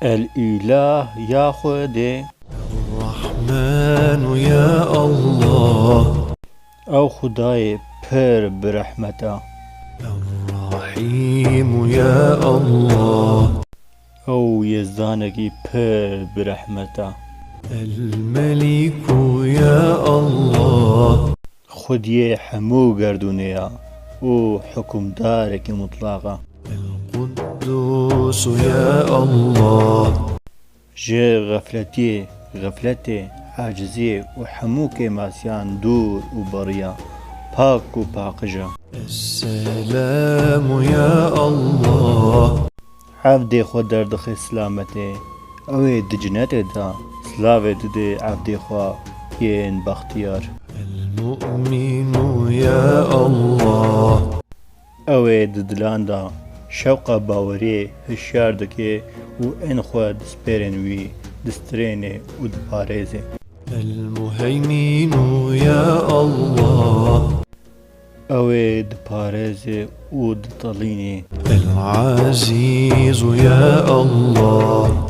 الإله يا خدي الرحمن يا الله أو خداي بير برحمته الرحيم يا الله أو يزدانكي بير برحمته الملك يا الله خدي حمو قردونيا و حكم دارك مطلقة القدوس يا الله جي غفلتي عاجزي وحموك ماسيان دور وبريا باك وباقجة السلام يا الله عبدي خود دردخ سلامتي اوي دجنتي دا سلاوي دي عبدي خوا ين باختيار المؤمن يا الله اوي ددلان دا شوق باوري هشار دكي و ان خود سبيرن وي دستريني و دباريزي المهيمن يا الله اوي دباريزي و دطليني العزيز يا الله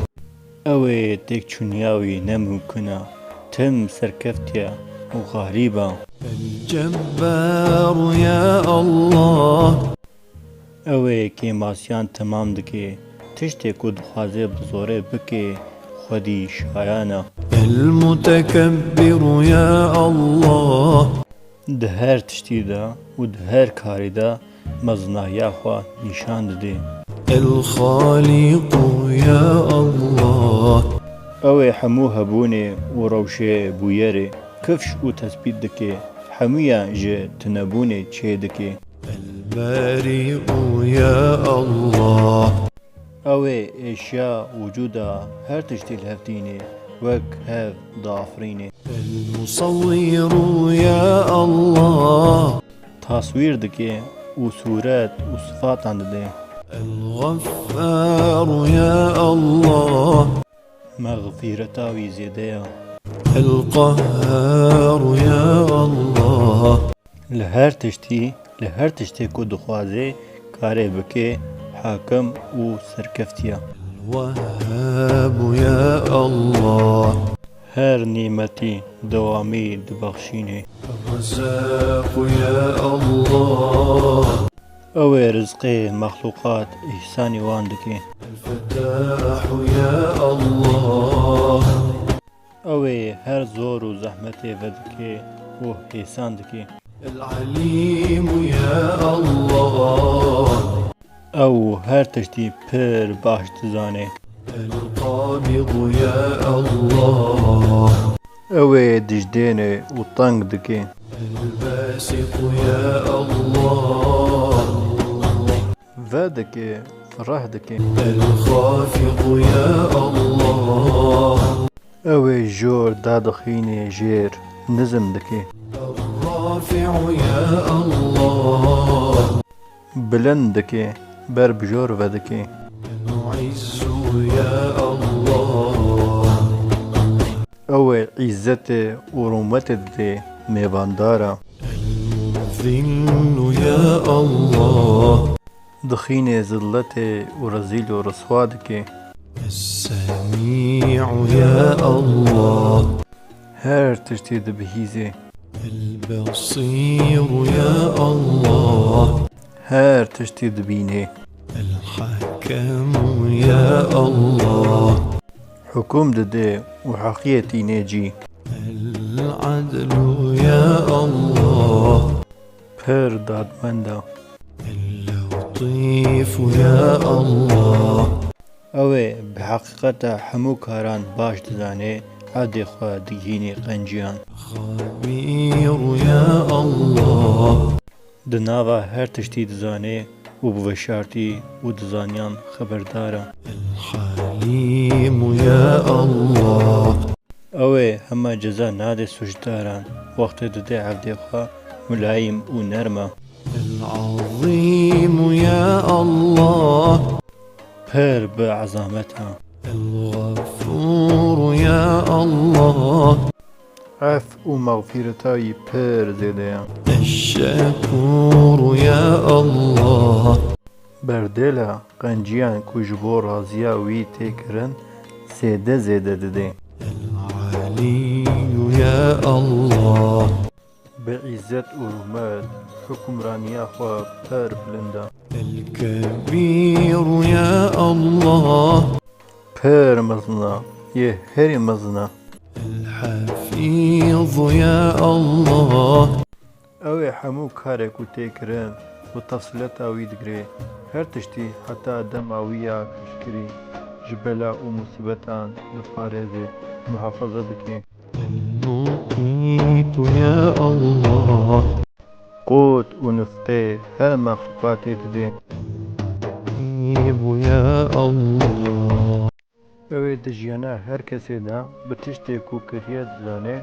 اوي تيك چونياوي نممكنه تم سركفتيا وغريبة الجبار يا الله اوي كي ماسيان تمام دكي تشتي كود خوازي بزوري بكي خودي شايانا المتكبر يا الله دهر تشتي دا ودهر كاري دا مزنا ياخوا نشان دي الخالق يا الله اوي حمو هبوني وروشي بويري كفش و تثبيت دكي حمويا جي تنبوني تشي دكي البارئ يا الله اوي اشياء وجودا هر تشتي الهفتيني وك هاف ضافريني المصور يا الله تصوير دكي وصورات وصفات عند دي الغفار يا الله مغفرة ويزيديا القهار يا الله لهر تشتي كو دخوازي كاري بكي حاكم و سركفتيا الوهاب يا الله هر نيمتي دوامي دبخشيني الرزاق يا الله اوي رزقي مخلوقات احساني واندكي الفتاح يا الله اوي هر زور و زحمتي ودكي و احسان دكي العليم يا الله او هر تشتي پر باش تزاني القابض يا الله اوي دجديني و طنق دكي الباسط يا الله فادكي فرح دكي الخافض يا الله اوي جور دادخيني جير نزم دكي الرافع يا الله بلند دكي بر بجور ودكي المعز يا الله اوي عزتي ورومتي دي ميواندارا المذل يا الله دخيني زلتي ورزيل ورسوادكي السميع يا الله هر تشتي دبهيزي البصير يا الله هر تشتي دبيني الحكم يا الله حكوم ددي وحقيتي نيجي العدل يا الله بير داد مندا اللطيف يا الله اوي بحقيقة حمو كاران باش دزاني عادي خوا ديهيني قنجيان خبير يا الله دناوا هر تشتي دزاني وبوشارتي ودزانيان خبردارا الحليم يا الله اوي هما جزا نادي سجداران وقت ددي عبدي خوا ملايم ونرمه العظيم يا الله بير بعظمتها الغفور يا الله عف ومغفرتاي بير زيديان الشكور يا الله بردێلە قەنجیان کو ji bo raziya wî tê kirin zêde zêde didê. العلي يا الله Bi îzzet û hurmet hukmraniya xwe pir bilind e. الكبير يا الله Pir mezin e, yê herî mezin e. الحفيظ يا الله Ew ê hemû karê ku tê kirin û tefsileta wî digire. Her tiştî heta dema wî ya piştgirî ji bela û musîbetan diparêze muhefaza dike. المقيت يا الله Qut û niftê her mexluqatê didê. طيب يا الله Ew ê di jiyana her kesê de bi tiştê ku kiriye dizane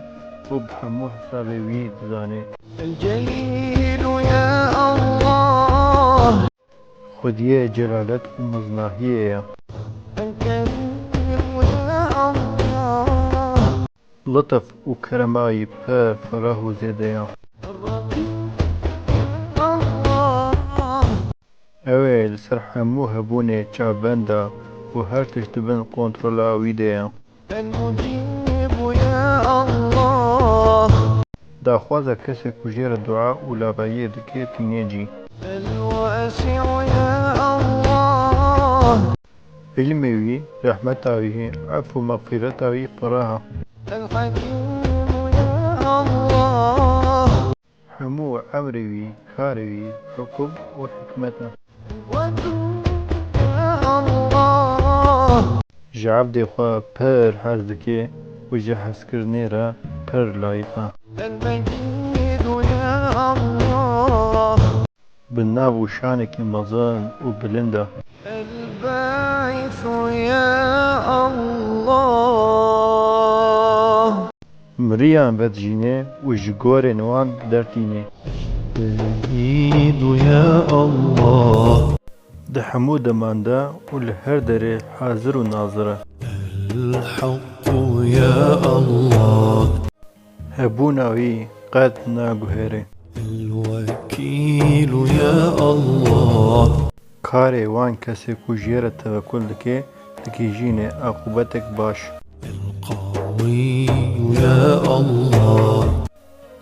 û bi hemû hesabê wî dizane. الجليل يا الله Xwediyê celalet û meznahiyê ye. الكريم يا الله Litef û kerema wî pir ferah û zêde ye. الله Ew ê li ser hemû hebûnê çavbend e û her tişt dibin kontrola wî de ye. المجيب يا الله Daxwaza kesê ku jê re du'a û labayiyê dike tîne cî. الواسع يا الله Ilmê wî, rehmeta wî, ef û mexfîreta wî fireh e. الحكيم يا الله Hemû emrê wî, karê wî, hukm û hikmet e. ودود يا الله Ji evdê xwe pir hez dike û ji hezkirinê re pir layîq e. المجيد يا الله Bi nav û şanekî mezin û bilind e. الباعث يا الله Miriyan vedijîne û ji gorên wan dertîne. شهيد يا الله Di hemû deman de û li her derê hazir û nazir e. الحق يا الله Hebûna wî qet naguhere. الوكيل يا الله Karê wan kesê ku jê re tevekkul dike dikêjîne eqûbetek baş. القوي يا الله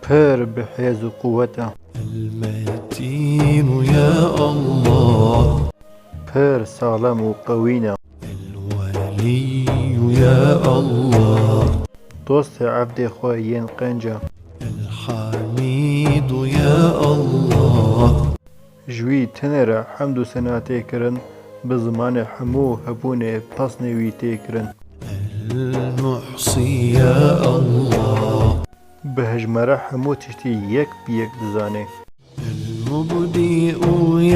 Pir bi hêz û quwet e. المتين يا الله Pir salem û qewîn e. الولي يا الله Dostê evdê xwe yên qenc e. الحميد يا الله Ji wî tenê re hemd û sena tê kirin bi zimanê hemû hebûnê pesnê wî tê kirin. المحصي يا الله Bi hejmere hemû tiştî yek bi yek dizane. المبدئ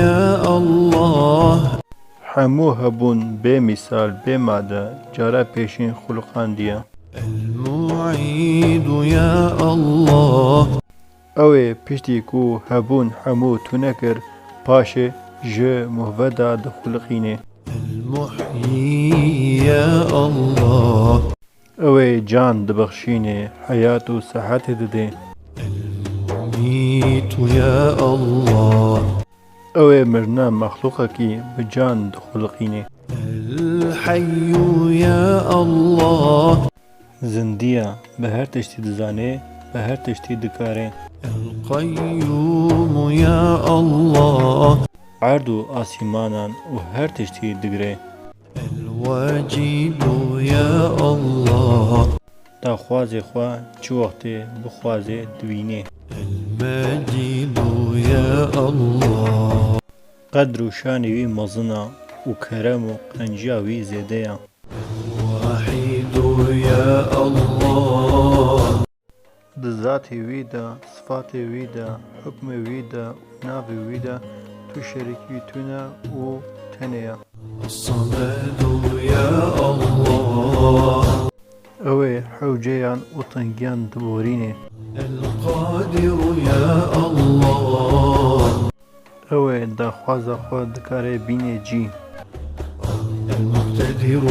يا الله Hemû hebûn bê mîsal bê made cara pêşîn xulqandiye. المعيد يا الله Ew ê piştî ku hebûn hemû tune kir paşê ji muhveda dixulqîne. المحيي يا الله Ew ê can dibexşîne heyat û sehetê dide. المميت يا الله Ew ê mirina mexluqekî bi can dixulqîne. الحي يا الله Zindiya bi her tiştî dizane bi her tiştî dikare. القيوم يا الله Erd û asîmanan û her tiştî digire. الواجد يا الله Daxwazê xwe çi wextê bixwaze divîne. المجيد يا الله Qedr û şanê wî mezin e û kerem û qenciya wî zêde ye. واحد يا الله Di zatê wî de, sifatê wî de, hukmê wî de û navê wî de tu şerîkî tune û tenê ye. الصمد يا الله Ew ê hewceyan û tengiyan diborîne. القادر يا الله Ew ê daxwaza xwe dikare bîne cî. المقتدر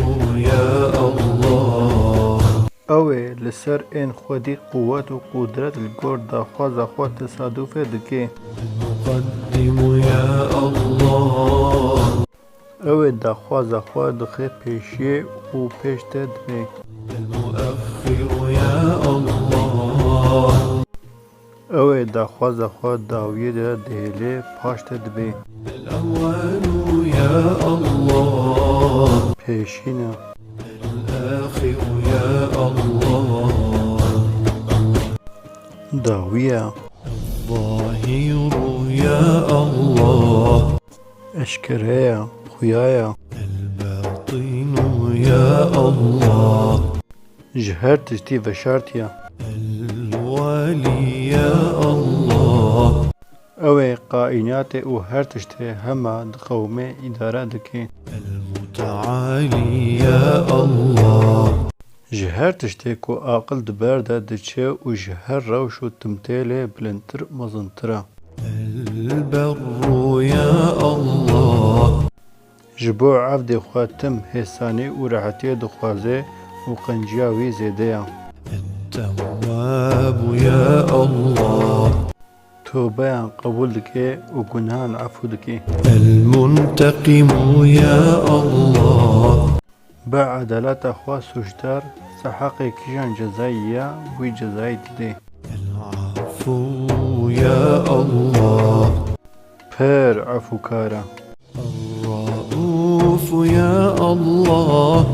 يا الله Ew ê li ser ên xwedî quwet û qudret li gor daxwaza xwe tesadûfê dike. المقدم يا الله ئەوێ داخوازە خوا دخێ پێشیێ و پێشتە دبێ المؤخر يا الله ئەوێ داخوازە خوا داویێدا دەهێلێ پاشتە دبێ الأول يا الله پێشینە الآخر يا الله داویە الظاهر يا الله ئەشکرەیە خویایە الباطن يا الله ji her tiştî veşartiye الوالي يا الله ew ê kaînatê û her tiştê hema di qewmê îdare dike المتعالي يا الله ji her tiştê ku aqil di ber de diçe û ji her rewş û timtêlê bilindtir mezintir e البر يا الله ji bo evdê xwe tim hêsanî û rehetiyê dixwaze û qenciya wî zêde ye التواب يا الله tûbeyan qebûl dike û gunehan efû dike المنتقم يا الله bi edaleta xwe sûcdar seheqê kîjan cezayî ye wî cezayî dide العفو يا الله pir efûkar e الرؤوف يا الله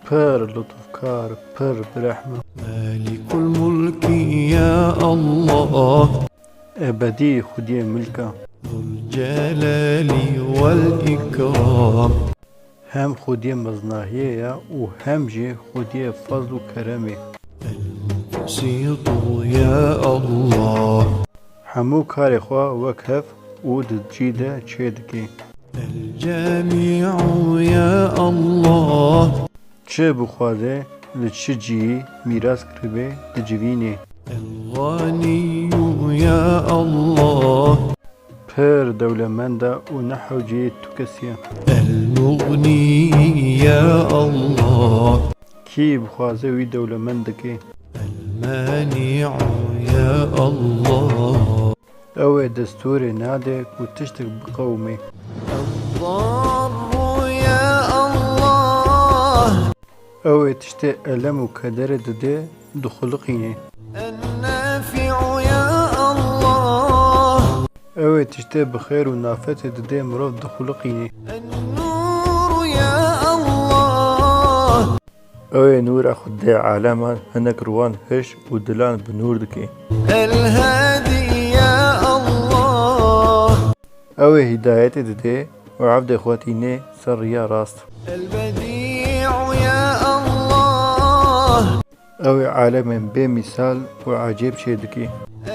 pir lutufkar pir birehme مالك الملك يا الله ebedî xudiyê milk e ذو الجلال والإكرام hem xudiyê meznahiyê ye û hem jî xudiyê fezl û keremê المقسط يا الله hemû karê xwe wek hev û di cî de çê dike الجامع يا الله çi bixwaze li çi cihî mîras kiribe dicivînê الغني يا الله pir dewlemend e û nehewcî tu kesî ye المغني يا الله kî bixwaze wî dewlemend dike المانع يا الله ew ê destûrê nade ku tiştek biqewime الضار يا الله ew ê tiştê elem û kederê dide dixuliqîne النافع يا الله ew ê tiştê bi xêr û nafetê dide mirov dixuliqîne النور يا الله ew ê nûra xwedê eleman hinek riwan hiş û dilan bi nûr dike الهادي يا الله ew ê hîdayetê dide û evdê xwe tîne ser riya rast البديع يا الله ew ê alemên bê mîsal û ecêb çê dike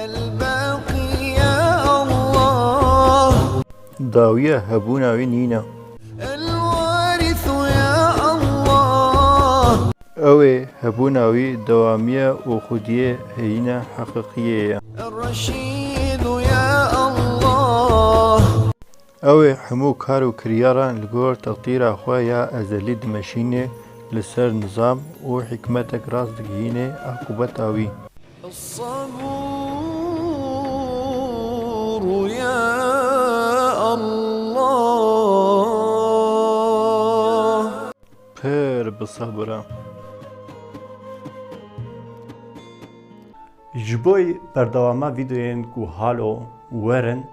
الباقي يا الله dawiya hebûna wî nîne الوارث يا الله ew ê hebûna wî dewamiye û xudiyê heyîna heqîqiyê ye الرشيد يا الله ew ê hemû kar û kiryaran li gor teqdîra xwe ya ezelî dimeşîne li ser nizam û hikmetek rast digihîne aqibeta wî الصبور يا الله pir bi sabr e ji bo berdewama vîdeoyên ku halo werin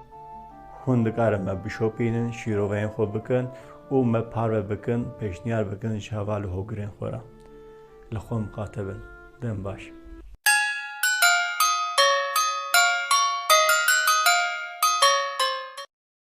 hûn dikarin me bişopînin şîroveyên xwe bikin û me parve bikin pêşniyar bikin ji heva li hogirên xwe re li xwe miqate bin dem baş